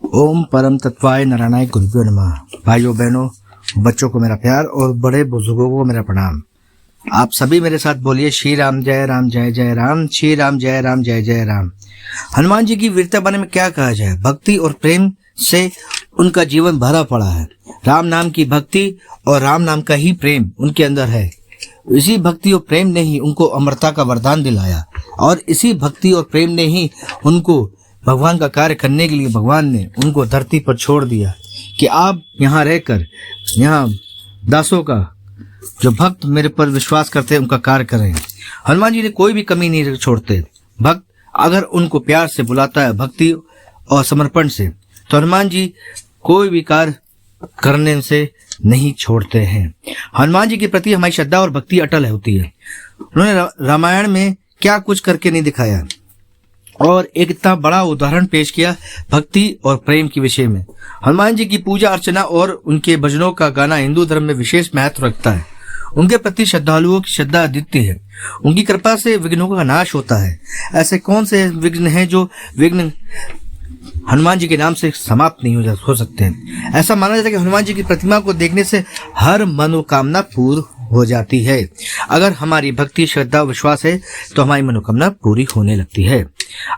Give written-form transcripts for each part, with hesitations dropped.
ओम परम तत्वाय नारायणाय गुरुभ्यो नमः। भाइयों बहनों, बच्चों को मेरा प्यार और बड़े बुजुर्गों को मेरा प्रणाम। आप सभी मेरे साथ बोलिए श्री राम जय राम जय जय राम, श्री राम जय राम जय जय राम। हनुमान जी की वीरता बारे में क्या कहा जाए। भक्ति और प्रेम से उनका जीवन भरा पड़ा है। राम नाम की भक्ति और राम नाम का ही प्रेम उनके अंदर है। इसी भक्ति और प्रेम ने ही उनको अमरता का वरदान दिलाया और इसी भक्ति और प्रेम ने ही उनको भगवान का कार्य करने के लिए भगवान ने उनको धरती पर छोड़ दिया कि आप यहाँ रहकर यहाँ दासों का जो भक्त मेरे पर विश्वास करते हैं उनका कार्य करें। हनुमान जी ने कोई भी कमी नहीं छोड़ते। भक्त अगर उनको प्यार से बुलाता है भक्ति और समर्पण से, तो हनुमान जी कोई भी कार्य करने से नहीं छोड़ते हैं। हनुमान जी के प्रति हमारी श्रद्धा और भक्ति अटल होती है। उन्होंने रामायण में क्या कुछ करके नहीं दिखाया और एक इतना बड़ा उदाहरण पेश किया भक्ति और प्रेम के विषय में। हनुमान जी की पूजा अर्चना और उनके भजनों का गाना हिंदू धर्म में विशेष महत्व रखता है। उनके प्रति श्रद्धालुओं की श्रद्धा अद्वितीय है। उनकी कृपा से विघ्नों का नाश होता है। ऐसे कौन से विघ्न हैं जो विघ्न हनुमान जी के नाम से समाप्त नहीं हो सकते हैं। ऐसा माना जाता है कि हनुमान जी की प्रतिमा को देखने से हर मनोकामना पूर्ण हो जाती है। अगर हमारी भक्ति श्रद्धा विश्वास है तो हमारी मनोकामना पूरी होने लगती है।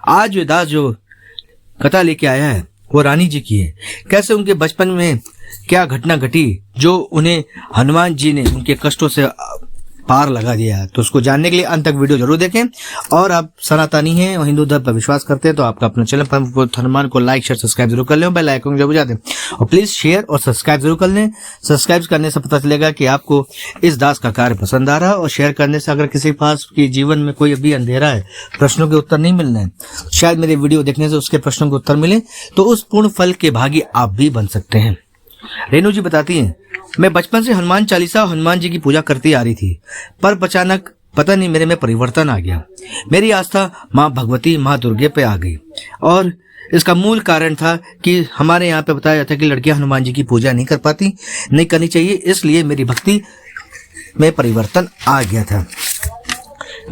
आज व्यास जो कथा लेके आया है वो रानी जी की है। कैसे उनके बचपन में क्या घटना घटी जो उन्हें हनुमान जी ने उनके कष्टों से पार लगा दिया। तो उसको जानने के लिए अंत तक वीडियो जरूर देखें। और आप सनातनी हैं और हिंदू धर्म पर विश्वास करते हैं तो आपका अपना चैनल हनुमान को लाइक शेयर सब्सक्राइब जरूर कर लें, बेल आइकन जरूर बजा दें और प्लीज शेयर और सब्सक्राइब जरूर कर लें। सब्सक्राइब करने से पता चलेगा कि आपको इस दास का कार्य पसंद आ रहा है और शेयर करने से अगर किसी पास की जीवन में कोई अभी अंधेरा है, प्रश्नों के उत्तर नहीं मिल रहे हैं, शायद मेरे वीडियो देखने से उसके प्रश्नों के उत्तर मिले तो उस पूर्ण फल के भागी आप भी बन सकते हैं। रेणु जी बताती हैं, मैं बचपन से हनुमान चालीसा और हनुमान जी की पूजा करती आ रही थी, पर अचानक पता नहीं मेरे में परिवर्तन आ गया। मेरी आस्था माँ भगवती माँ दुर्गे पे आ गई और इसका मूल कारण था कि हमारे यहाँ पे बताया जाता है कि लड़कियां हनुमान जी की पूजा नहीं कर पाती, नहीं करनी चाहिए, इसलिए मेरी भक्ति में परिवर्तन आ गया था।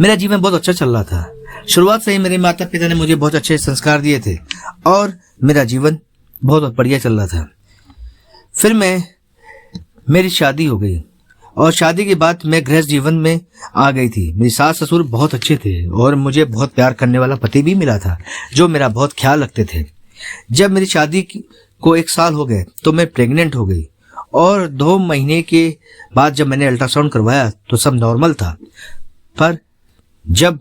मेरा जीवन बहुत अच्छा चल रहा था। शुरुआत से ही मेरे माता पिता ने मुझे बहुत अच्छे संस्कार दिए थे और मेरा जीवन बहुत बढ़िया चल रहा था। फिर मेरी शादी हो गई और शादी के बाद मैं गृहस्थ जीवन में आ गई थी। मेरी सास ससुर बहुत अच्छे थे और मुझे बहुत प्यार करने वाला पति भी मिला था जो मेरा बहुत ख्याल रखते थे। जब मेरी शादी को 1 साल हो गए तो मैं प्रेग्नेंट हो गई और 2 महीने के बाद जब मैंने अल्ट्रासाउंड करवाया तो सब नॉर्मल था। पर जब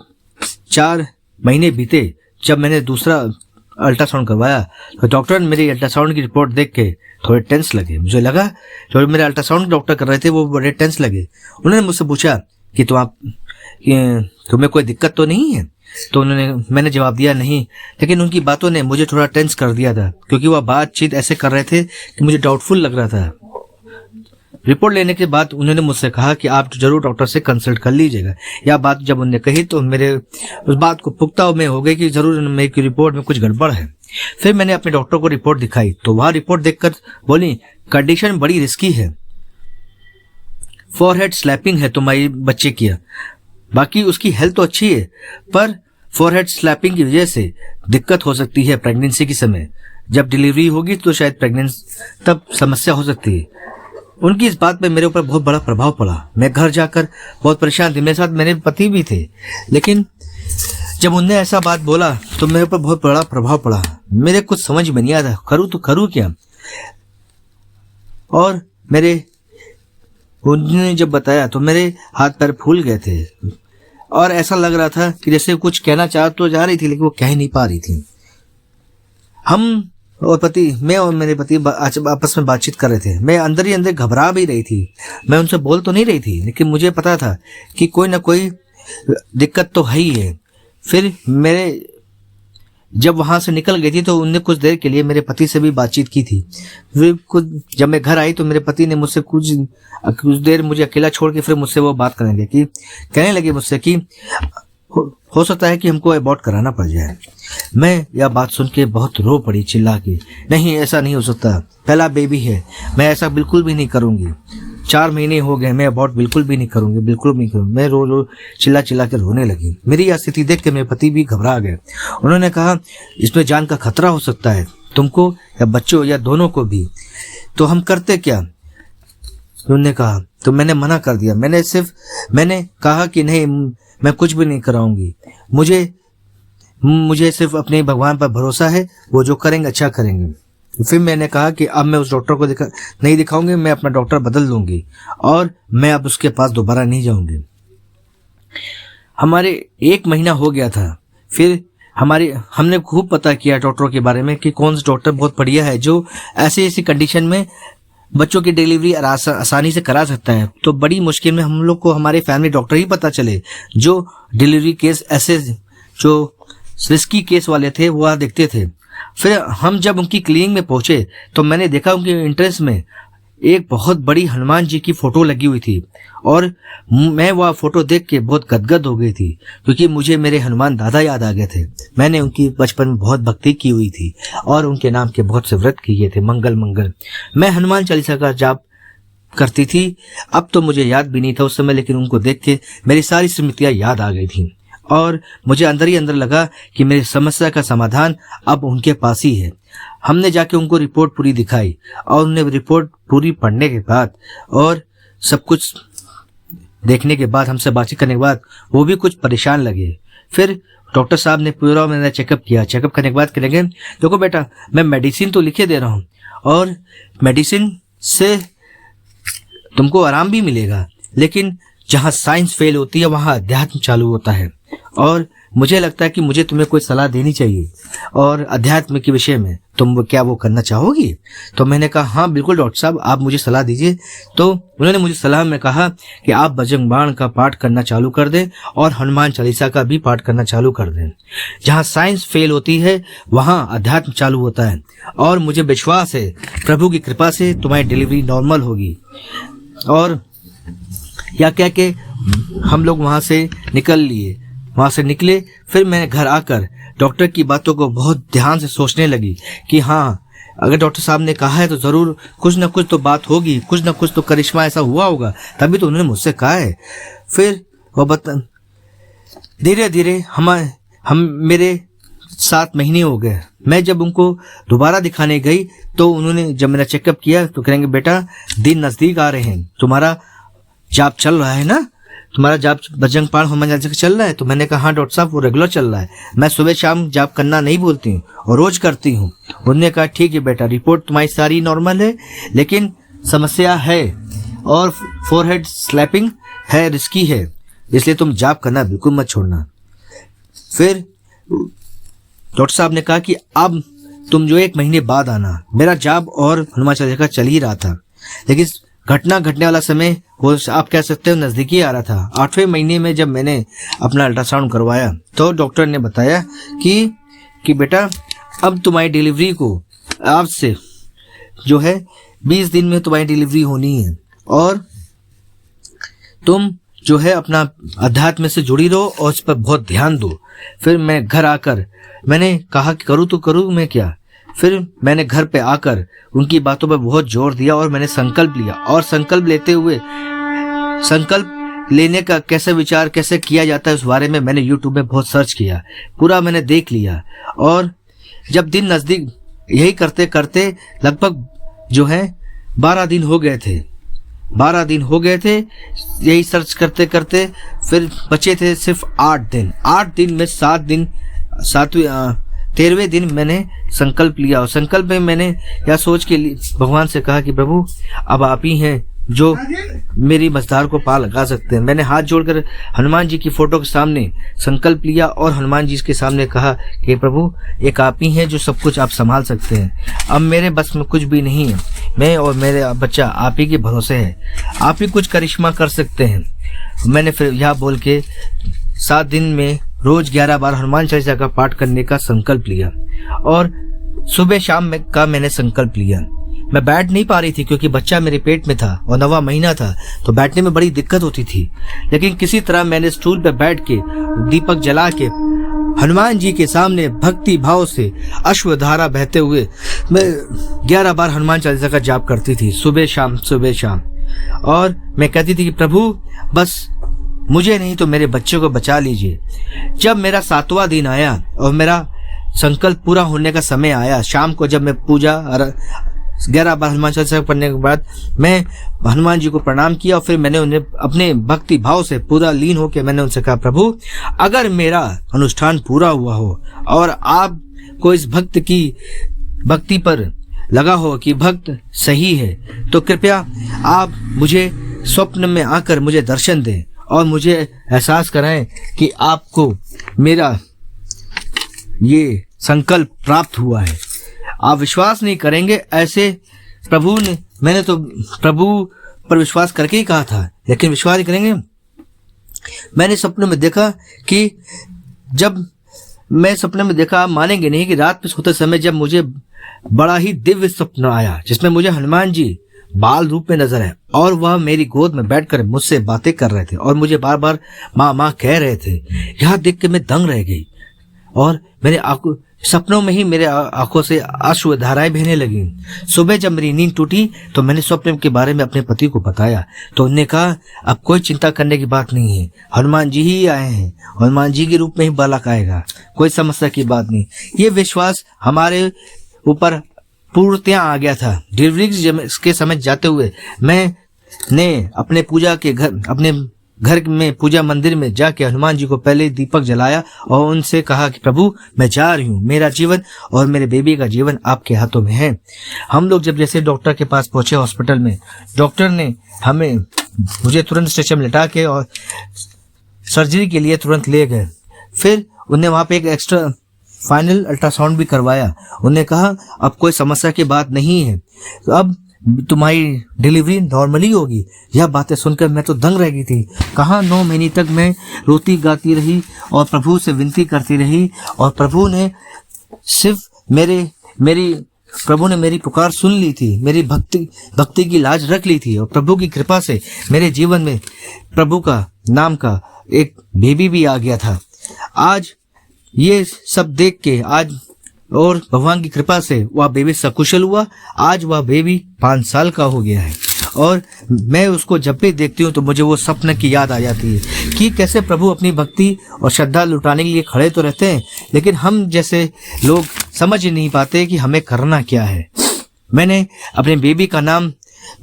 4 महीने बीते, जब मैंने दूसरा अल्ट्रासाउंड करवाया तो डॉक्टर ने मेरी अल्ट्रासाउंड की रिपोर्ट देख के थोड़े टेंस लगे। मुझे लगा जो मेरे अल्ट्रासाउंड डॉक्टर कर रहे थे वो बड़े टेंस लगे। उन्होंने मुझसे पूछा कि तुम्हें कोई दिक्कत तो नहीं है? तो मैंने जवाब दिया नहीं, लेकिन उनकी बातों ने मुझे थोड़ा टेंस कर दिया था क्योंकि वह बातचीत ऐसे कर रहे थे कि मुझे डाउटफुल लग रहा था। रिपोर्ट लेने के बाद उन्होंने मुझसे कहा कि आप जरूर डॉक्टर से कंसल्ट कर लीजिएगा। यह बात जब उन्होंने कही तो मेरे उस बात को पुख्ता में हो गई कि जरूर मेरी रिपोर्ट में कुछ गड़बड़ है। फिर मैंने अपने डॉक्टर को रिपोर्ट दिखाई तो वह रिपोर्ट देखकर बोली कंडीशन बड़ी रिस्की है, फॉरहेड स्लैपिंग है तुम्हारी बच्चे की। बाकी उसकी हेल्थ तो अच्छी है पर फॉरहेड स्लैपिंग की वजह से दिक्कत हो सकती है प्रेगनेंसी के समय। जब डिलीवरी होगी तो शायद प्रेगनेंसी तब समस्या हो सकती है। उनकी इस बात पे मेरे ऊपर बहुत बड़ा प्रभाव पड़ा। मैं घर जाकर बहुत परेशान थी। मेरे साथ मेरे पति भी थे, लेकिन जब उनने ऐसा बात बोला तो मेरे ऊपर बहुत बड़ा प्रभाव पड़ा। मेरे कुछ समझ में नहीं आता करूँ तो करूँ क्या। और उन्होंने जब बताया तो मेरे हाथ पैर फूल गए थे और ऐसा लग रहा था कि जैसे कुछ कहना चाह तो जा रही थी लेकिन वो कह ही नहीं पा रही थी। मैं और मेरे पति आपस में बातचीत कर रहे थे। मैं अंदर ही अंदर घबरा भी रही थी। मैं उनसे बोल तो नहीं रही थी लेकिन मुझे पता था कि कोई ना कोई दिक्कत तो है ही है। फिर जब वहां से निकल गई थी तो उनने कुछ देर के लिए मेरे पति से भी बातचीत की थी। जब मैं घर आई तो मेरे पति ने मुझसे कुछ देर मुझे अकेला छोड़ के फिर मुझसे वो बात कहने लगे मुझसे कि हो सकता है कि हमको अबॉर्ट कराना पड़ जाए। मैं यह बात सुन के बहुत रो पड़ी चिल्ला के, नहीं ऐसा नहीं हो सकता, पहला बेबी है, मैं ऐसा बिल्कुल भी नहीं करूंगी। 4 महीने हो गए, मैं अबॉर्ट बिल्कुल भी नहीं करूंगी, बिल्कुल भी नहीं करूंगी। मैं रो रो चिल्ला चिल्ला कर रोने लगी। मेरी यह स्थिति देख के मेरे पति भी घबरा गए। उन्होंने कहा इसमें जान का खतरा हो सकता है, तुमको या बच्चों या दोनों को भी, तो हम करते क्या? उन्होंने कहा, तो मैंने मना कर दिया। मैंने कहा कि नहीं, मैं कुछ भी नहीं कराऊंगी, मुझे सिर्फ अपने भगवान पर भरोसा है, वो जो करेंगे अच्छा करेंगे। फिर मैंने कहा कि अब मैं उस डॉक्टर को नहीं दिखाऊंगी, मैं अपना डॉक्टर बदल दूंगी और मैं अब उसके पास दोबारा नहीं जाऊंगी। हमारे 1 महीना हो गया था। फिर हमने खूब पता किया डॉक्टरों के बारे में कि कौन सा डॉक्टर बहुत बढ़िया है, जो ऐसी कंडीशन में बच्चों की डिलीवरी आसानी से करा सकता है। तो बड़ी मुश्किल में हम लोग को हमारे फैमिली डॉक्टर ही पता चले, जो डिलीवरी केस ऐसे जो रिस्की केस वाले थे वो वहाँ देखते थे। फिर हम जब उनकी क्लिनिक में पहुंचे तो मैंने देखा उनके इंट्रेंस में एक बहुत बड़ी हनुमान जी की फोटो लगी हुई थी और मैं वह फोटो देख के बहुत गदगद हो गई थी, क्योंकि मुझे मेरे हनुमान दादा याद आ गए थे। मैंने उनकी बचपन में बहुत भक्ति की हुई थी और उनके नाम के बहुत से व्रत किए थे, मंगल। मैं हनुमान चालीसा का जाप करती थी। अब तो मुझे याद भी नहीं था उस समय, लेकिन उनको देख के मेरी सारी स्मृतियां याद आ गई थी और मुझे अंदर ही अंदर लगा कि मेरी समस्या का समाधान अब उनके पास ही है। हमने जाके उनको रिपोर्ट पूरी दिखाई और उन्हें रिपोर्ट पूरी पढ़ने के बाद और सब कुछ देखने के बाद, हमसे बातचीत करने के बाद वो भी कुछ परेशान लगे। फिर डॉक्टर साहब ने पूरा मेरा चेकअप किया। चेकअप करने के बाद कहने लगे, देखो बेटा, मैं मेडिसिन तो लिखे दे रहा हूँ और मेडिसिन से तुमको आराम भी मिलेगा, लेकिन जहाँ साइंस फेल होती है वहाँ अध्यात्म चालू होता है और मुझे लगता है कि मुझे तुम्हें कोई सलाह देनी चाहिए और अध्यात्म के विषय में तुम क्या वो करना चाहोगी? तो मैंने कहा, हाँ बिल्कुल डॉक्टर साहब, आप मुझे सलाह दीजिए। तो उन्होंने मुझे सलाह में कहा कि आप बजरंग बाण का पाठ करना चालू कर दें और हनुमान चालीसा का भी पाठ करना चालू कर दें। जहाँ साइंस फेल होती है वहाँ अध्यात्म चालू होता है और मुझे विश्वास है प्रभु की कृपा से तुम्हारी डिलीवरी नॉर्मल होगी। और या कह के हम लोग वहाँ से निकले। फिर मैंने घर आकर डॉक्टर की बातों को बहुत ध्यान से सोचने लगी कि हाँ, अगर डॉक्टर साहब ने कहा है तो जरूर कुछ ना कुछ तो बात होगी, कुछ ना कुछ तो करिश्मा ऐसा हुआ होगा, तभी तो उन्होंने मुझसे कहा है। फिर वो धीरे धीरे हम मेरे 7 महीने हो गए। मैं जब उनको दोबारा दिखाने गई तो उन्होंने जब मेरा चेकअप किया तो कहेंगे, बेटा दिन नजदीक आ रहे हैं, तुम्हारा जाप चल रहा है ना, तुम्हारा जाप बजरंग बाण हनुमान चालीसा चल रहा है? तो मैंने कहा, हाँ डॉक्टर साहब, वो रेगुलर चल रहा है, मैं सुबह शाम जाप करना नहीं बोलती हूँ और रोज करती हूँ। उन्होंने कहा, ठीक है बेटा, रिपोर्ट तुम्हारी सारी नॉर्मल है, लेकिन समस्या है और फोरहेड स्लैपिंग है, रिस्की है, इसलिए तुम जाप करना बिल्कुल मत छोड़ना। फिर डॉक्टर साहब ने कहा कि अब तुम जो 1 महीने बाद आना। मेरा जाप और हनुमान चालीसा का चल ही रहा था, लेकिन घटना घटने वाला समय वो आप कह सकते हो नजदीकी आ रहा था। 8वें महीने में जब मैंने अपना अल्ट्रासाउंड करवाया तो डॉक्टर ने बताया कि बेटा अब तुम्हारी डिलीवरी को आज से जो है 20 दिन में तुम्हारी डिलीवरी होनी है और तुम जो है अपना अध्यात्म से जुड़ी रहो और इस पर बहुत ध्यान दो। फिर मैं घर आकर मैंने कहा कि करूँ तो करूँ मैं क्या। फिर मैंने घर पे आकर उनकी बातों पर बहुत जोर दिया और मैंने संकल्प लिया और संकल्प लेते हुए संकल्प लेने का कैसे विचार कैसे किया जाता है उस बारे में मैंने यूट्यूब में बहुत सर्च किया, पूरा मैंने देख लिया। और जब दिन नजदीक यही करते करते लगभग जो है 12 दिन हो गए थे, 12 दिन हो गए थे यही सर्च करते करते। फिर बचे थे सिर्फ 8 दिन। 8 दिन में 7 दिन 13वें दिन मैंने संकल्प लिया और संकल्प में मैंने यह सोच के भगवान से कहा कि प्रभु अब आप ही हैं जो मेरी मझधार को पार लगा सकते हैं। मैंने हाथ जोड़कर हनुमान जी की फोटो के सामने संकल्प लिया और हनुमान जी के सामने कहा कि प्रभु एक आप ही हैं जो सब कुछ आप संभाल सकते हैं, अब मेरे बस में कुछ भी नहीं है, मैं और मेरे बच्चा आप ही के भरोसे है, आप ही कुछ करिश्मा कर सकते हैं। मैंने फिर यह बोल के 7 दिन में रोज 11 बार हनुमान चालीसा का पाठ करने का संकल्प लिया और सुबह शाम का मैंने संकल्प लिया। मैं बैठ नहीं पा रही थी क्योंकि बच्चा मेरे पेट में था और 9वां महीना था तो बैठने में बड़ी दिक्कत होती थी, लेकिन किसी तरह मैंने स्टूल पर बैठ के दीपक जला के हनुमान जी के सामने भक्ति भाव से अश्वधारा बहते हुए मैं 11 बार हनुमान चालीसा का जाप करती थी सुबह शाम। और मैं कहती थी कि प्रभु बस मुझे नहीं तो मेरे बच्चे को बचा लीजिए। जब मेरा 7वां दिन आया और मेरा संकल्प पूरा होने का समय आया, शाम को जब मैं पूजा 11 बार हनुमान चालीसा पढ़ने के बाद मैं हनुमान जी को प्रणाम किया और फिर मैंने उन्हें अपने भक्ति भाव से पूरा लीन होकर मैंने उनसे कहा, प्रभु अगर मेरा अनुष्ठान पूरा हुआ हो और आप को इस भक्त की भक्ति पर लगा हो कि भक्त सही है, तो कृपया आप मुझे स्वप्न में आकर मुझे दर्शन दें और मुझे एहसास कराएं कि आपको मेरा ये संकल्प प्राप्त हुआ है। आप विश्वास नहीं करेंगे, ऐसे प्रभु ने, मैंने तो प्रभु पर विश्वास करके ही कहा था, लेकिन विश्वास नहीं करेंगे। मैंने सपने में देखा कि जब मैं सपने में देखा, आप मानेंगे नहीं कि रात में सोते समय जब मुझे बड़ा ही दिव्य स्वप्न आया जिसमें मुझे हनुमान जी बाल रूप में नजर आए और वह मेरी गोद में बैठकर मुझसे बातें कर रहे थे और मुझे बार बार माँ माँ कह रहे थे। यह देख के मैं दंग रह गई और मेरे सपनों में ही मेरे आंखों से आंसू धाराएं बहने लगी। सुबह जब मेरी नींद टूटी तो मैंने स्वप्न के बारे में अपने पति को बताया, तो उन्होंने कहा अब कोई चिंता करने की बात नहीं है, हनुमान जी ही आए हैं, हनुमान जी के रूप में ही बालक आएगा, कोई समस्या की बात नहीं। ये विश्वास हमारे ऊपर पूर्णतया आ गया था। डिलीवरी के समय जाते हुए मैंने अपने पूजा के घर, अपने घर में पूजा मंदिर में जाके हनुमान जी को पहले दीपक जलाया और उनसे कहा कि प्रभु मैं जा रही हूँ, मेरा जीवन और मेरे बेबी का जीवन आपके हाथों में है। हम लोग जब जैसे डॉक्टर के पास पहुंचे हॉस्पिटल में, डॉक्टर ने मुझे तुरंत स्ट्रेचर में लिटा के और सर्जरी के लिए तुरंत ले गए। फिर उन्हें वहां पे एक एक्स्ट्रा फाइनल अल्ट्रासाउंड भी करवाया। उन्होंने कहा अब कोई समस्या की बात नहीं है, तो अब तुम्हारी डिलीवरी नॉर्मली होगी। यह बातें सुनकर मैं तो दंग रह गई थी। कहाँ 9 महीने तक मैं रोती गाती रही और प्रभु से विनती करती रही और प्रभु ने सिर्फ प्रभु ने मेरी पुकार सुन ली थी, मेरी भक्ति की लाज रख ली थी और प्रभु की कृपा से मेरे जीवन में प्रभु का नाम का एक बेबी भी आ गया था। आज ये सब देख के और भगवान की कृपा से वह बेबी सकुशल हुआ। आज वह बेबी 5 साल का हो गया है और मैं उसको जब भी देखती हूँ तो मुझे वो सपने की याद आ जाती है कि कैसे प्रभु अपनी भक्ति और श्रद्धा लुटाने के लिए खड़े तो रहते हैं, लेकिन हम जैसे लोग समझ ही नहीं पाते कि हमें करना क्या है। मैंने अपने बेबी का नाम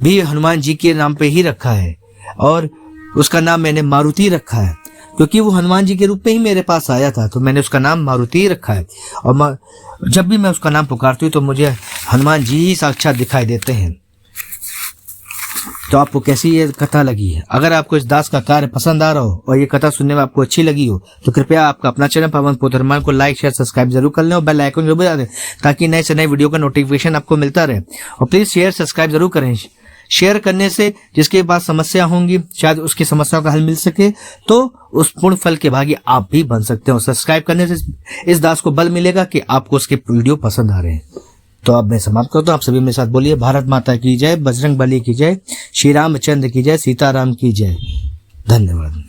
भी हनुमान जी के नाम पे ही रखा है और उसका नाम मैंने मारुति रखा है, क्योंकि वो हनुमान जी के रूप में ही मेरे पास आया था, तो मैंने उसका नाम मारुति रखा है। और जब भी मैं उसका नाम पुकारती हूँ तो मुझे हनुमान जी ही साक्षात दिखाई देते हैं। तो आपको कैसी ये कथा लगी है? अगर आपको इस दास का कार्य पसंद आ रहा हो और ये कथा सुनने में आपको अच्छी लगी हो तो कृपया आपका अपना चैनल पवन पुत्र हनुमान को लाइक शेयर सब्सक्राइब जरूर कर लें और बेल आइकन जरूर बजा दें ताकि नए से नए वीडियो का नोटिफिकेशन आपको मिलता रहे। और प्लीज शेयर सब्सक्राइब जरूर करें। शेयर करने से जिसके पास समस्या होंगी शायद उसकी समस्याओं का हल मिल सके, तो उस पूर्ण फल के भागी आप भी बन सकते हो। सब्सक्राइब करने से इस दास को बल मिलेगा कि आपको उसके वीडियो पसंद आ रहे हैं। तो अब मैं समाप्त करता हूँ। आप सभी मेरे साथ बोलिए, भारत माता की जय, बजरंग बली की जय, श्री रामचंद्र की जय, सीताराम की जय। धन्यवाद।